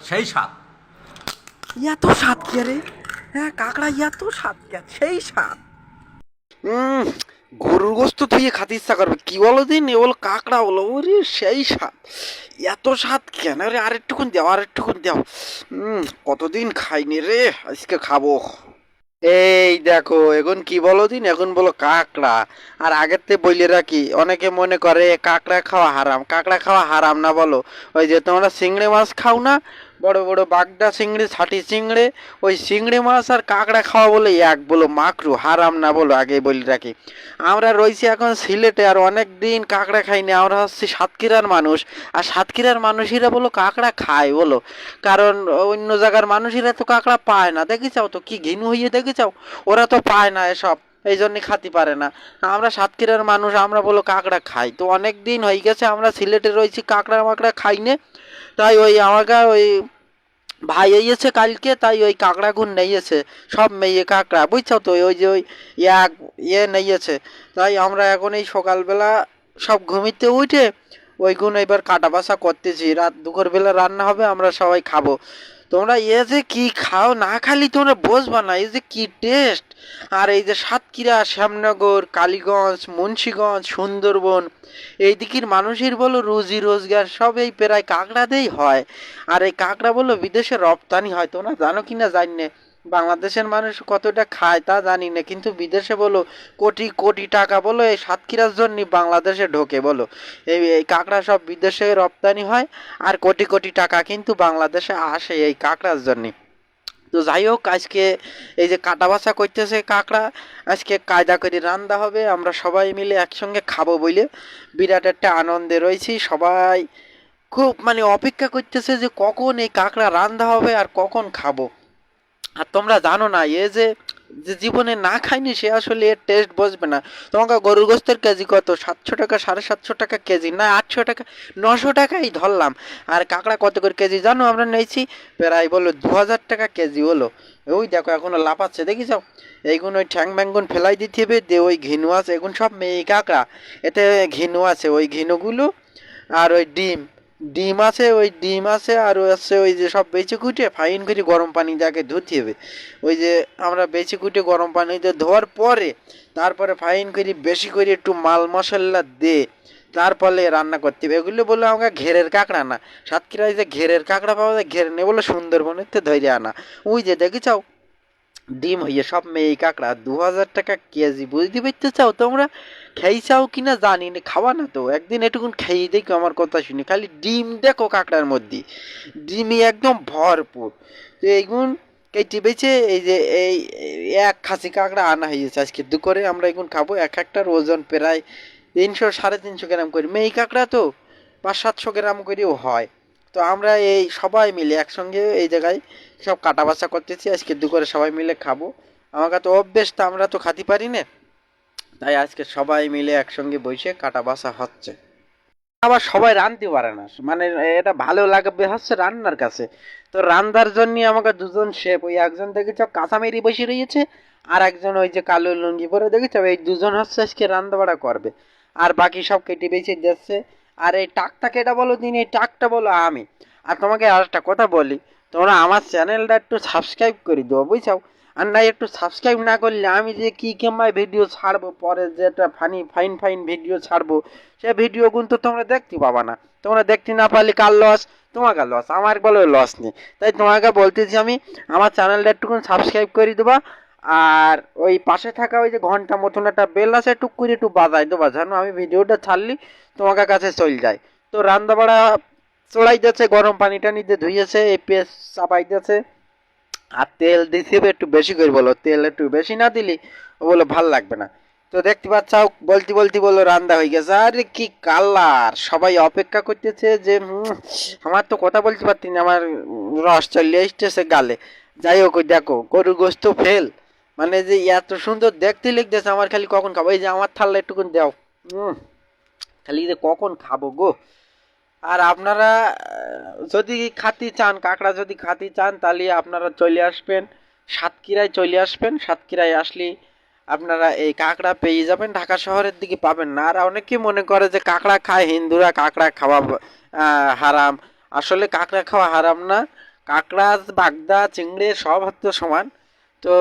সেই স্বাদ। এত স্বাদ কে রে? হ্যাঁ, কাঁকড়া এত স্বাদ কে? সেই স্বাদ। হুম, গরুর গোস্ত ধুয়ে খাতে ইচ্ছা করবে। কি বলো দিন, এ বলো কাঁকড়া বলো, ওরে সেই স্বাদ। এত স্বাদ কেন রে? আরেকটুকুন দাও, আরেকটুকুন দাও। কতদিন খাইনি রে, আজকে খাবো। এই দেখো, এখন কি বলো দিন, এখন বলো কাঁকড়া। আর আগের তে বইলে রাখি, অনেকে মনে করে কাঁকড়া খাওয়া হারাম। কাঁকড়া খাওয়া হারাম না বলো। ওই যে তোমরা চিংড়ি মাছ খাও না, বড় বড় বাগদা চিংড়ি, ছাটি চিংড়ি, ওই চিংড়ি মাছ আর কাঁকড়া খাওয়া বলে এক, বলো মাকরু, হারাম না বলো, আগে বলে রাখি। আমরা রয়েছি এখন সিলেটে, আর অনেক দিন কাঁকড়া খাইনি। আমরা হচ্ছি সাতক্ষীরার মানুষ, আর সাতক্ষীরার মানুষেরা বলো কাঁকড়া খায় বলো। কারণ অন্য জায়গার মানুষেরা তো কাঁকড়া পায় না, দেখে চাও তো কি ঘিনু হইয়ে, দেখে চাও, ওরা তো পায় না এসব, এই জন্য খাতে পারে না। আমরা সাতক্ষীরার মানুষ, আমরা বলো কাঁকড়া খাই। তো অনেক দিন হয়ে গেছে আমরা সিলেটে রয়েছি, কাঁকড়া মাকড়া খাই নে। তাই ওই আমাকে ওই ভাই এসেছে কালকে, তাই ওই কাঁকড়া গুণ নিয়েছে, সব মেয়ে কাঁকড়া, বুঝছো তো, ওই যে ওই এক নিয়েছে। তাই আমরা এখন এই সকালবেলা সব ঘুমিতে উঠে ওই গুণ এবার কাটা বাছা করতেছি। রাত দুপুরবেলা রান্না হবে, আমরা সবাই খাবো। তোমরা যে কি খাও, না খালি তোমরা বসবা না, এই যে কি টেস্ট। আর এই যে সাতক্ষীরা, শ্যামনগর, কালীগঞ্জ, মুন্সীগঞ্জ, সুন্দরবন, এই দিকের মানুষের বলো রুজি রোজগার সব এই প্রায় কাঁকড়াতেই হয়। আর এই কাঁকড়া বলো বিদেশে রপ্তানি হয়, তোমরা জানো কি না জানি না। বাংলাদেশের মানুষ কতটা খায় তা জানি না, কিন্তু বিদেশে বলো কোটি কোটি টাকা বলো এই সাতক্ষীরার জন্য বাংলাদেশে ঢোকে বলো। এই কাঁকড়া সব বিদেশে রপ্তানি হয়, আর কোটি কোটি টাকা কিন্তু বাংলাদেশে আসে এই কাঁকড়ার জন্য। তো যাই হোক, আজকে এই যে কাটা বাছা করতেছে কাঁকড়া, আজকে কায়দা করে রান্না হবে, আমরা সবাই মিলে একসঙ্গে খাবো বলে বিরাট একটা আনন্দে রয়েছি সবাই। খুব মানে অপেক্ষা করতেছে যে কখন এই কাঁকড়া রান্না হবে আর কখন খাবো। আর তোমরা জানো না, এ যে যে জীবনে না খায়নি সে আসলে এর টেস্ট বুঝবে না। তোমাকে গরুর গোস্তের কেজি কত, 700 টাকা, 750 টাকা কেজি, না 800 টাকা, 900 টাকাই ধরলাম। আর কাঁকড়া কত করে কেজি জানো আমরা নিয়েছি? প্রায় বলো 2000 টাকা কেজি হলো। ওই দেখো এখনো লাফাচ্ছে, দেখি যাও। এইগুলো ওই ঠ্যাং ব্যাঙ্গুন ফেলাই দিতে হবে, দিয়ে ওই ঘিনু আছে, এগুলো সব মেয়ে কাঁকড়া, এতে ঘিনু আছে, ওই ঘিনুগুলো। আর ওই ডিম, ডিম আছে, ওই ডিম আছে, আর ওই আছে ওই যে সব বেঁচে কুটে ফাইন করে গরম পানি দিয়ে ধুতে হবে। ওই যে আমরা বেঁচে কুটে গরম পানিতে ধোয়ার পরে, তারপরে ফাইন করে বেশি করে একটু মাল মশলা দে, তারপরে রান্না করতে হবে। এগুলো বলে আমাকে ঘেরের কাঁকড়া না, সাতক্ষীরায় যে ঘেরের কাঁকড়া পাওয়া যায়, ঘের নেই বলে সুন্দরবনের থেকে ধরে আনা। ওই যে দেখি চাও ডিম হইয়ে সব মেয়ে কাঁকড়া 2000 টাকা কেজি, বুঝতে পারতে চাও তোমরা? খেয়ে চাও কিনা জানি না, খাওয়া না তো একদিন এটুকুন খেয়ে দেখো আমার কথা শুনে, খালি ডিম দেখো কাঁকড়ার মধ্যে, ডিমই একদম ভরপুর। তো এইগুন কেটে বেছে এই যে এই এক খাসি কাঁকড়া আনা হয়েছে আজকে দুপুরে, আমরা এখন খাবো। এক একটার ওজন প্রায় 300 সাড়ে 300 গ্রাম করে, মেয়ে কাঁকড়া তো 500-700 গ্রাম করেও হয়। তো আমরা এই সবাই মিলে একসঙ্গে এই জায়গায় সব কাটা বাছা করতেছি, আজকে দুপুরে সবাই মিলে খাবো। আমাকে তো অভ্যেস, তো আমরা তো খাতে পারি না, তাই আজকে সবাই মিলে একসঙ্গে বসে কাটা বাছা হচ্ছে। আবার সবাই রাঁধতে পারে না, মানে এটা ভালো লাগবে হচ্ছে রান্নার কাছে। তো রান্নার জন্য আমাকে দুজন শেফ, ওই একজন দেখেছ কাঁচামেরি বসে রয়েছে, আর একজন ওই যে কালো লুঙ্গি পরে দেখেছ, এই দুজন হচ্ছে আজকে রান্না বাড়া করবে। আর বাকি সব কেটে বেছে দিচ্ছে। আর এই টাকটা কেটা বলো দিন, এই টাকটা বলো আমি। আর তোমাকে আর একটা কথা বলি, তোমরা আমার চ্যানেলটা একটু সাবস্ক্রাইব করে দেবো, বুঝছো? আর না, একটু সাবস্ক্রাইব না করলে আমি যে কি কেমায় ভিডিও ছাড়বো পরে, যেটা ফানি ফাইন ফাইন ভিডিও ছাড়বো, সে ভিডিও কিন্তু তোমরা দেখতে পাবা না। তোমরা দেখতে না পারলে কার লস? তোমাকে লস, আমার বলে লস নেই। তাই তোমাকে বলতেছি আমি, আমার চ্যানেলটা একটুকুন সাবস্ক্রাইব করে দেবা। আর ওই পাশে থাকা ওই যে ঘন্টা মতন একটা বেল আছে, টুক করে একটু বাজাই দেবা, জানো আমি ভিডিওটা ছাড়লি তোমাকে কাছে চলে যায়। তো রান্না বাড়া চড়াই দিয়েছে, গরম পানি টানি দিয়ে ধুইয়েছে, এই পেস্ট চাপাই দিয়েছে। আর তেল দিতে হবে একটু বেশি করে, বলো তেল একটু বেশি না দিলি ও বলো ভাল লাগবে না। তো দেখতে পাচ্ছ, বলতে বলতে বলো রান্না হয়ে গেছে। আরে কি কালার, সবাই অপেক্ষা করতেছে যে আমার তো কথা বলতে পারতি না, আমার রস চলে এসতেছে গালে। যাই হোক, ওই দেখো গরুর গোস্ত ফেল, মানে যে এত সুন্দর দেখতে লিখতেছে, আমার খালি কখন খাবো, এই যে আমার থাল্লা একটুকুন দাও। খালি যে কখন খাবো গো। আর আপনারা যদি খাতি চান, কাঁকড়া যদি খাতি চান, তাহলে আপনারা চলে আসবেন সাতক্ষীরায়, চলে আসবেন সাতক্ষীরায়। আসলে আপনারা এই কাঁকড়া পেয়ে যাবেন, ঢাকা শহরের দিকে পাবেন না। আর অনেকে মনে করে যে কাঁকড়া খায় হিন্দুরা, কাঁকড়া খাওয়া হারাম। আসলে কাঁকড়া খাওয়া হারাম না। কাঁকড়া, বাগদা, চিংড়ি সব হচ্ছে সমান। তো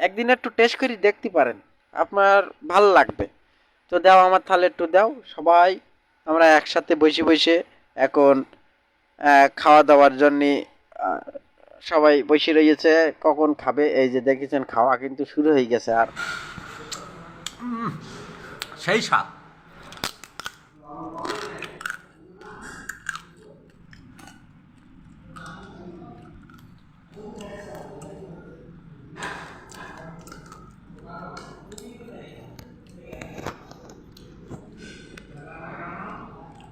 একদিন একটু টেস্ট করে দেখতে পারেন, আপনার ভালো লাগবে। তো দাও আমার থালে একটু দাও। সবাই আমরা একসাথে বসে বসে এখন খাওয়া দাওয়ার জন্যে সবাই বসে রয়েছে। কখন খাবে, এই যে দেখেছেন খাওয়া কিন্তু শুরু হয়ে গেছে। আর সেই স্বাদ।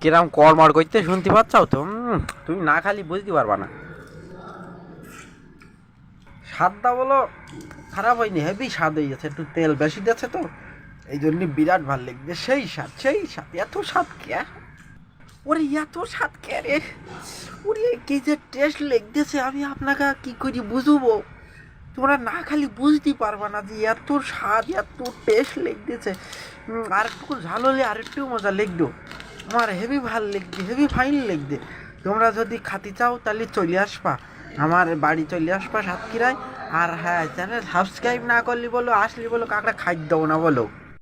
কিরম কড়মড় করতে শুনতে পাচ্ছাও তো? তুমি না খালি বুঝতে পারবা না। স্বাদটা বলো খারাপ হয়নি, হেভি স্বাদ হয়ে গেছে, একটু তেল বেশি দিয়েছে তো এই জন্য বিরাট ভাল লাগছে। সেই স্বাদ, সেই স্বাদ। এত স্বাদ কে? ওরে এত স্বাদ কে রে? ওরে কি যে টেস্ট লাগতেছে, আমি আপনাকে কি করি বুঝবো? তোমরা না খালি বুঝতে পারবা না যে এত স্বাদ, এত টেস্ট লাগতেছে। আর একটু ঝাল হলে আর একটু মজা লাগতো। আমার হেভি ভাল লাগছে, হেভি ফাইন লাগছে। তোমরা যদি খাতে চাও তাহলে চলে আসবা, আমার বাড়ি চলে আসবা সাতক্ষীরায়। আর হ্যাঁ, চ্যানেল সাবস্ক্রাইব না করলে বলো, আসলে বলো কাকড়া খাই দেবো না বলো।